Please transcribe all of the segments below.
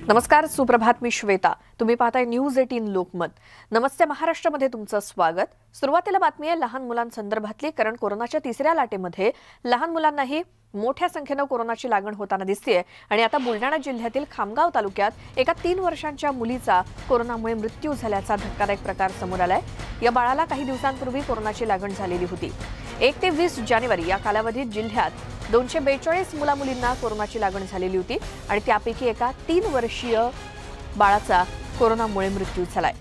नमस्कार, सुप्रभात. मी श्वेता. तुम्ही पाहताय न्यूज 18 लोकमत. नमस्ते महाराष्ट्रामध्ये तुमचं स्वागत. सुरुवातीला बातमी आहे लहान मुलांसंदर्भातली, कारण कोरोनाच्या तिसऱ्या लाटेमध्ये लहान मुलांनाही मोठ्या संख्येने कोरोनाची लागण होताना दिसतेय. आणि आता बुलढाणा जिल्ह्यातील खामगाव तालुक्यात एका 3 वर्षांच्या मुलीचा कोरोनामुळे मृत्यू झाल्याचा धक्कादायक प्रकार समोर आलाय. या बाळाला काही दिवसांपूर्वी कोरोनाची लागण झालेली होती. 1 ते 20 जानेवारी या कालावधीत जिल्ह्यात 242 मुला-मुलींना कोरोनाची लागण झालेली होती आणि त्यापैकी एका 3 वर्षीय बाळाचा कोरोनामुळे मृत्यू झालाय.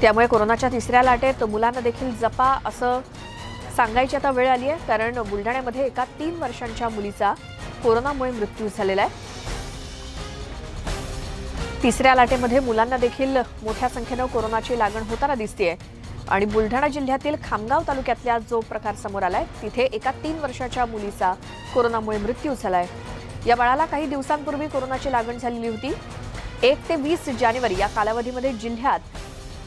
त्यामुळे कोरोनाच्या तिसऱ्या लाटेत मुलांना देखील जपा असं सांगायची आता वेळ आली आहे, कारण बुलढाण्यामध्ये एका 3 वर्षांच्या मुलीचा कोरोनामुळे मृत्यू झालेला आहे. तिसऱ्या लाटेमध्ये मुलांना देखील मोठ्या संख्येने कोरोनाची लागण होताना दिसतेय. आणि बुलढाणा जिल्ह्यातील खामगाव तालुक्यातला जो प्रकार समोर आलाय तिथे एका 3 वर्षाच्या मुलीचा कोरोनामुळे मृत्यू झालाय. या बाळाला काही दिवसांपूर्वी कोरोनाची लागण झालेली होती. 1 ते 20 जानेवारी या कालावधीमध्ये जिल्ह्यात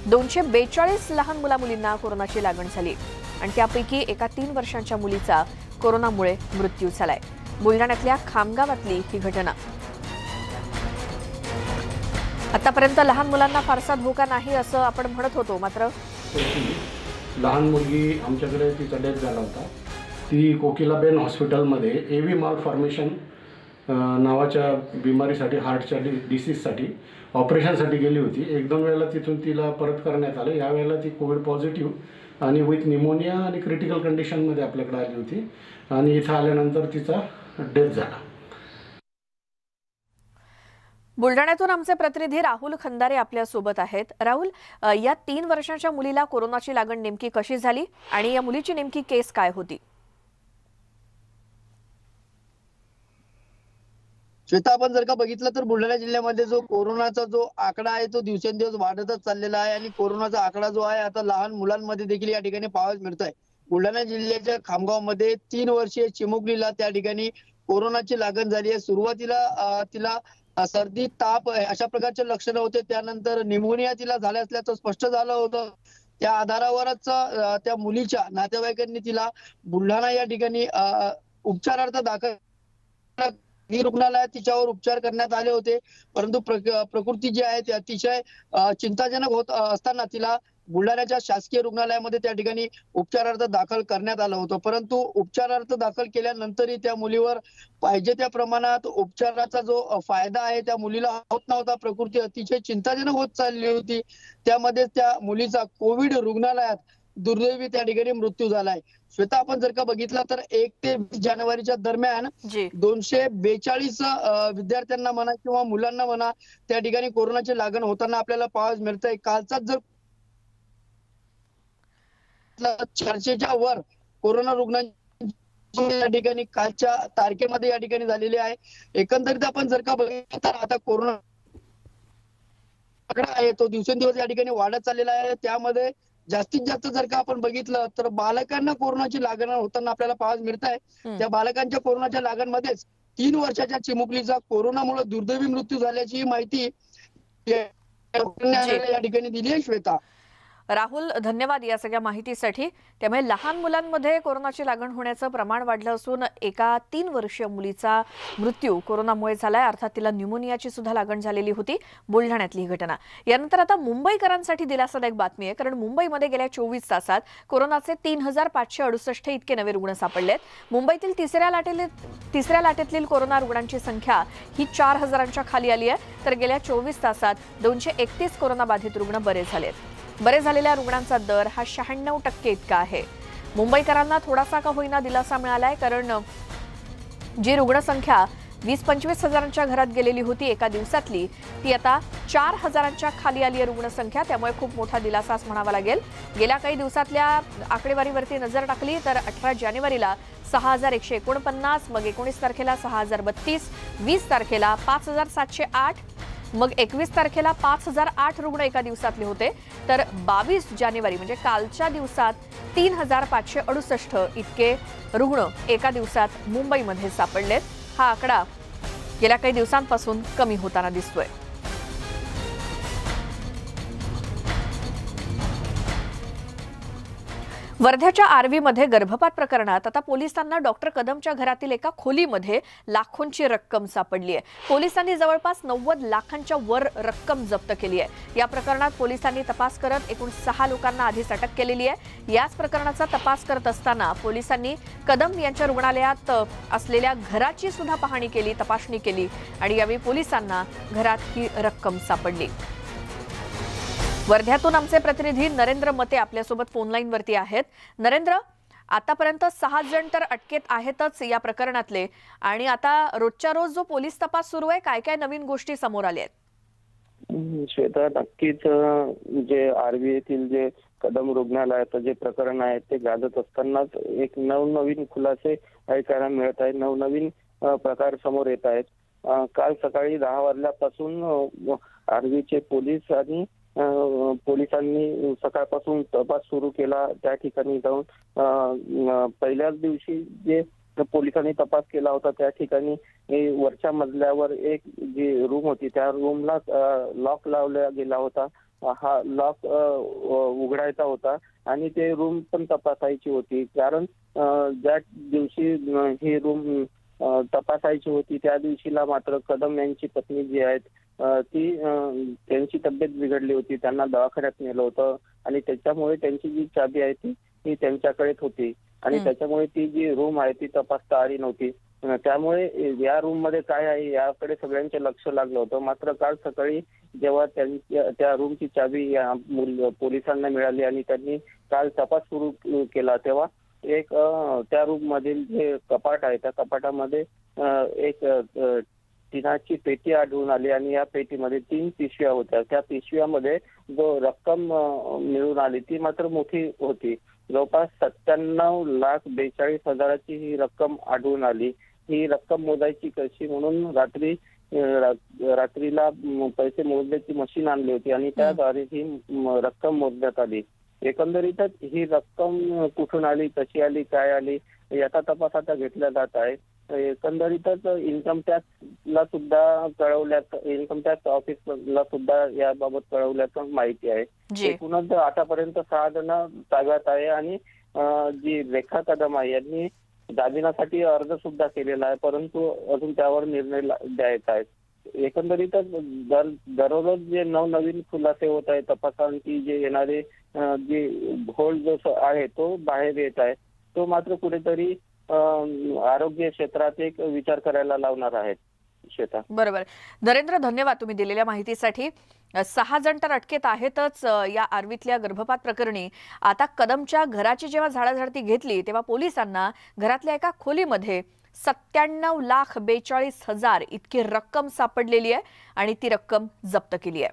242 लहान मुला-मुलींना कोरोनाची लागण झाली आणि त्यापैकी एका 3 वर्षांच्या मुलीचा कोरोनामुळे मृत्यू झालाय. बुलढाण्यातल्या खामगावातली ही घटना. आतापर्यंत लहान मुलांना फारसा धोका नाही असं आपण म्हणत होतो, मात्र लहान मुलगी आमच्याकडे तिचा डेथ झाला होता. ती कोकिलाबेन हॉस्पिटलमध्ये एव्ही मालफॉर्मेशन नावाच्या बिमारीसाठी, हार्टच्या डिसीजसाठी ऑपरेशनसाठी गेली होती. 1-2 वेळेला तिथून तिला परत करण्यात आलं. यावेळेला ती कोविड पॉझिटिव्ह आणि विथ निमोनिया आणि क्रिटिकल कंडिशनमध्ये आपल्याकडे आली होती आणि इथं आल्यानंतर तिचा डेथ झाला. बुलढाण्यातून आमचे प्रतिनिधी राहुल खंदारे आपल्या सोबत आहेत. राहुल, या 3 वर्षांच्या मुलीला कोरोनाची लागण नेमकी कशी झाली आणि या मुलीची नेमकी केस काय होती? श्वेता, आपण जर का बघितलं तर बुलढाणा जिल्ह्यामध्ये जो कोरोनाचा जो आकडा आहे तो दिवसेंदिवस वाढतच चाललेला आहे आणि कोरोनाचा आकडा जो आहे आता लहान मुलांमध्ये देखील या ठिकाणी पाहायला मिळत आहे. बुलढाणा जिल्ह्याच्या खामगावमध्ये 3 वर्षीय चिमुकलीला त्या ठिकाणी कोरोनाची लागण झाली आहे. सुरुवातीला तिला सर्दी, ताप अशा प्रकारचे लक्षणं होते. त्यानंतर निमोनिया तिला झाले असल्याचं स्पष्ट झालं होतं. त्या आधारावरच त्या मुलीच्या नातेवाईकांनी तिला बुलढाणा या ठिकाणी उपचारार्थ दाखल रुग्णालयात तिच्यावर उपचार करण्यात आले होते. परंतु प्रकृती जी आहे ती अतिशय चिंताजनक होत असताना तिला बुलढाण्याच्या शासकीय रुग्णालयामध्ये त्या ठिकाणी उपचारार्थ दाखल करण्यात आलं होतं. परंतु उपचारार्थ दाखल केल्यानंतरही त्या मुलीवर पाहिजे त्या प्रमाणात उपचाराचा जो फायदा आहे त्या मुलीला होत नव्हता. प्रकृती अतिशय चिंताजनक होत चालली होती. त्यामध्ये त्या मुलीचा कोविड रुग्णालयात दुर्दैवी त्या ठिकाणी मृत्यू झालाय. श्वेता, आपण जर का बघितलं तर 1 ते 20 जानेवारीच्या दरम्यान 242 विद्यार्थ्यांना म्हणा किंवा मुलांना म्हणा त्या ठिकाणी कोरोनाची लागण होताना आपल्याला पाहायला मिळतंय. कालचाच जर 400च्या वर कोरोना रुग्णांची या ठिकाणी कालच्या तारखेमध्ये या ठिकाणी झालेली आहे. एकंदरीत आपण जर का बघितलं तर आता कोरोना आकडा आहे तो दिवसेंदिवस या ठिकाणी वाढत चाललेला आहे. त्यामध्ये जास्तीत जास्त जर का आपण बघितलं तर बालकांना कोरोनाची लागण होताना आपल्याला पाहायला मिळत आहे. त्या बालकांच्या कोरोनाच्या लागणमध्येच 3 वर्षाच्या चिमुकलीचा कोरोनामुळे दुर्दैवी मृत्यू झाल्याची माहिती या ठिकाणी दिली आहे. श्वेता, राहुल, धन्यवाद या सगळ्या माहितीसाठी. त्यामुळे लहान मुलांमध्ये कोरोनाची लागण होण्याचं प्रमाण वाढलं असून एका 3 वर्षीय मुलीचा मृत्यू कोरोनामुळे झालाय. अर्थात तिला न्यूमोनियाची सुद्धा लागण झालेली होती. बुलढाण्यातली ही घटना. यानंतर आता मुंबईकरांसाठी दिलासादायक बातमी आहे, कारण मुंबईमध्ये गेल्या 24 तासात कोरोनाचे 3568 इतके नवे रुग्ण सापडलेत. मुंबईतील तिसऱ्या लाटेतील कोरोना रुग्णांची संख्या ही 4000च्या खाली आली आहे. तर गेल्या 24 तासात 231 कोरोनाबाधित रुग्ण बरे झालेत. बरे झालेल्या रुग्णांचा दर हा 96% इतका आहे. मुंबईकरांना थोडासा का होईना दिलासा मिळालाय, कारण जी रुग्णसंख्या 20-25 हजारांच्या घरात गेलेली होती एका दिवसातली, ती आता 4000च्या खाली आली आहे रुग्णसंख्या. त्यामुळे खूप मोठा दिलासाच म्हणावा लागेल. गेल्या काही दिवसातल्या आकडेवारीवरती नजर टाकली तर 18 जानेवारीला 6149, मग 19 तारखेला 6032, 20 तारखेला 5708, मग 21 तारखेला 5008 रुग्ण एका दिवसातले होते. तर 22 जानेवारी म्हणजे कालच्या दिवसात 3568 इतके रुग्ण एका दिवसात मुंबईमध्ये सापडलेत. हा आकडा गेल्या काही दिवसांपासून कमी होताना दिसतोय. वर्ध्याच्या आर्वीमध्ये गर्भपात प्रकरणात आता पोलिसांना डॉक्टर कदमच्या घरातील एका खोलीमध्ये लाखोंची रक्कम सापडली आहे. पोलिसांनी जवळपास 90 लाखांच्या वर रक्कम जप्त केली आहे. या प्रकरणात पोलिसांनी तपास करत एकूण 6 लोकांना आधीच अटक केलेली आहे. याच प्रकरणाचा तपास करत असताना पोलिसांनी कदम यांच्या रुग्णालयात असलेल्या घराची सुद्धा पाहणी केली, तपासणी केली आणि यावेळी पोलिसांना घरात ही रक्कम सापडली. वर्ध्यातून आमचे प्रतिनिधी नरेंद्र मते आपल्यासोबत फोन लाईन वरती आहेत. नरेंद्र, आतापर्यंत 6 जण तर अटकेत आहेतच या प्रकरणातले आणि आता रोजच्या रोज जो पोलीस तपास सुरू आहे, काय काय नवीन गोष्टी समोर आल्या आहेत? श्वेता, नक्कीच जे आर्वी येथील जे कदम रुग्णालयाचं जे प्रकरण आहे ते गाजत असतानाच एक नवनवीन खुलासे ऐकायला मिळत आहेत, नवनवीन प्रकार समोर येत आहेत. काल सकाळी 10 वाजल्यापासून आर्वीचे पोलीस आणि पोलिसांनी सकाळपासून तपास सुरू केला. त्या ठिकाणी जाऊन पहिल्याच दिवशी जे पोलिसांनी तपास केला होता त्या ठिकाणी वरच्या मजल्यावर एक जी रूम होती त्या रूमला लॉक लावला गेला होता. हा लॉक उघडायचा होता आणि ते रूम पण तपासायची होती, कारण ज्या दिवशी ही रूम तपासायची होती त्या दिवशीला मात्र कदम यांची पत्नी जी आहेत ती त्यांची तब्येत बिघडली होती, त्यांना दवाखान्यात नेलं होतं आणि त्याच्यामुळे त्यांची जी चाबी आहे ती त्यांच्याकडेच होती आणि त्याच्यामुळे ती जी रूम आहे ती तपासता आली नव्हती. त्यामुळे या रूम मध्ये काय आहे याकडे सगळ्यांचे लक्ष लागलं होतं. मात्र काल सकाळी जेव्हा त्या रूमची चाबी या पोलिसांना मिळाली आणि त्यांनी काल तपास सुरू केला तेव्हा एक त्या रूम मधील जे कपाट आहे त्या कपाटामध्ये एक टिनाची पेटी आढळून आली आणि या पेटीमध्ये 3 पिशव्या होत्या. त्या पिशव्यामध्ये जो रक्कम मिळून आली ती मात्र मोठी होती. जवळपास 97,42,000ची ही रक्कम आढळून आली. ही रक्कम मोजायची कशी म्हणून रात्रीला पैसे मोजण्याची मशीन आणली होती आणि त्याद्वारे ही रक्कम मोजण्यात आली. एकंदरीतच ही रक्कम कुठून आली, कशी आली, काय आली याचा तपास आता घेतला जात आहे. एकंदरीतच इन्कम टॅक्सला सुद्धा इन्कम टॅक्स ऑफिसला सुद्धा याबाबत कळवल्याचं माहिती आहे. एकूणच आतापर्यंत 6 जण ताब्यात आहे आणि जी रेखा कदम आहे यांनी जामिनासाठी अर्ज सुद्धा केलेला आहे, परंतु अजून त्यावर निर्णय द्यायचा आहे. एकंदरीतच दररोज जे नवनवीन खुलासे होत आहे तपासांची जे येणारे जे घोळ जो आहे तो बाहेर येत आहे, तो मात्र कुठेतरी आरोग्य क्षेत्रात एक विचार करायला लावणार आहेत. श्वेता, बरोबर. नरेंद्र, धन्यवाद तुम्ही दिलेल्या माहितीसाठी. 6 जण तर अटकेत आहेतच या आर्वीतल्या गर्भपात प्रकरणी. आता कदमच्या घराची जेव्हा झाडाझडती घेतली तेव्हा पोलिसांना घरातल्या एका खोलीमध्ये 97,42,000 इतकी रक्कम सापडलेली आहे आणि ती रक्कम जप्त केली आहे.